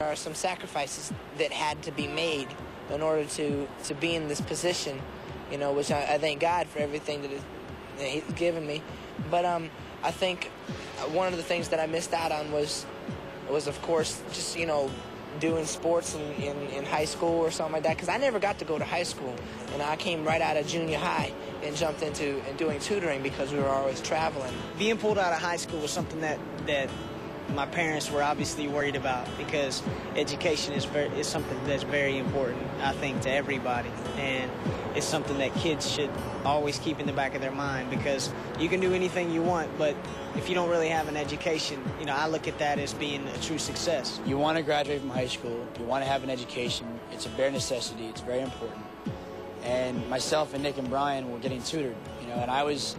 There are some sacrifices that had to be made in order to be in this position, you know, which I thank God for everything that He's given me. But I think one of the things that I missed out on was of course just, you know, doing sports in high school or something like that, because I never got to go to high school. And I came right out of junior high and jumped into doing tutoring because we were always traveling. Being pulled out of high school was something that my parents were obviously worried about, because education is something that's very important, I think, to everybody. And it's something that kids should always keep in the back of their mind, because you can do anything you want, but if you don't really have an education, you know, I look at that as being a true success. You want to graduate from high school, you want to have an education, it's a bare necessity, it's very important. And myself and Nick and Brian were getting tutored, you know, and I was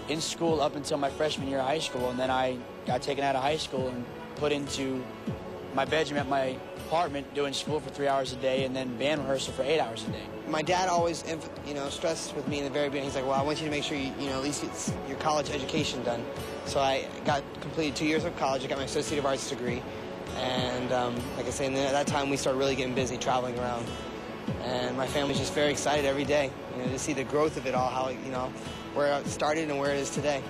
in school up until my freshman year of high school, and then I got taken out of high school and put into my bedroom at my apartment doing school for 3 hours a day and then band rehearsal for 8 hours a day. My dad always, you know, stressed with me in the very beginning. He's like, well, I want you to make sure you know, at least get your college education done. So I completed 2 years of college. I got my Associate of Arts degree. And like I say, and then at that time we started really getting busy traveling around. And my family's just very excited every day, you know, to see the growth of it all, how, you know, where it started and where it is today.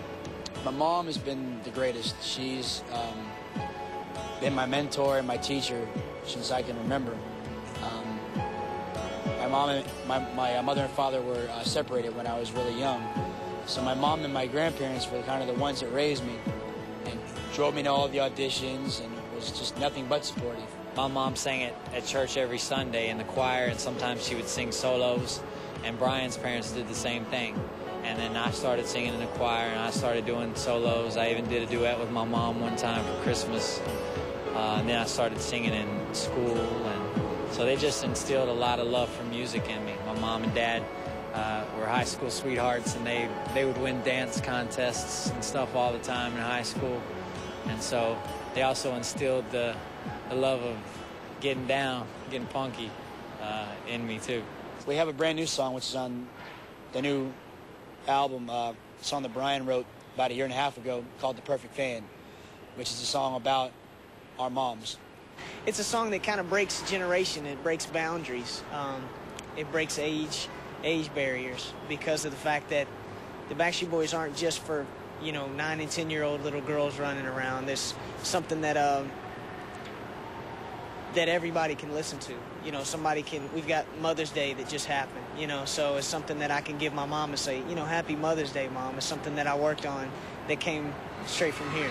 My mom has been the greatest. She's been my mentor and my teacher since I can remember. My mom and my mother and father were separated when I was really young. So my mom and my grandparents were kind of the ones that raised me and drove me to all the auditions and was just nothing but supportive. My mom sang at church every Sunday in the choir, and sometimes she would sing solos, and Brian's parents did the same thing. And then I started singing in the choir, and I started doing solos. I even did a duet with my mom one time for Christmas. And then I started singing in school, and so they just instilled a lot of love for music in me. My mom and dad were high school sweethearts, and they would win dance contests and stuff all the time in high school. And so they also instilled the love of getting down, getting funky in me too. We have a brand new song, which is on the new album, a song that Brian wrote about 1.5 years ago called The Perfect Fan, which is a song about our moms. It's a song that kind of breaks generation, it breaks boundaries, it breaks age barriers, because of the fact that the Backstreet Boys aren't just for, you know, 9 and 10-year-old little girls running around. There's something that that everybody can listen to. You know, we've got Mother's Day that just happened, you know, so it's something that I can give my mom and say, you know, Happy Mother's Day, Mom. It's something that I worked on that came straight from here.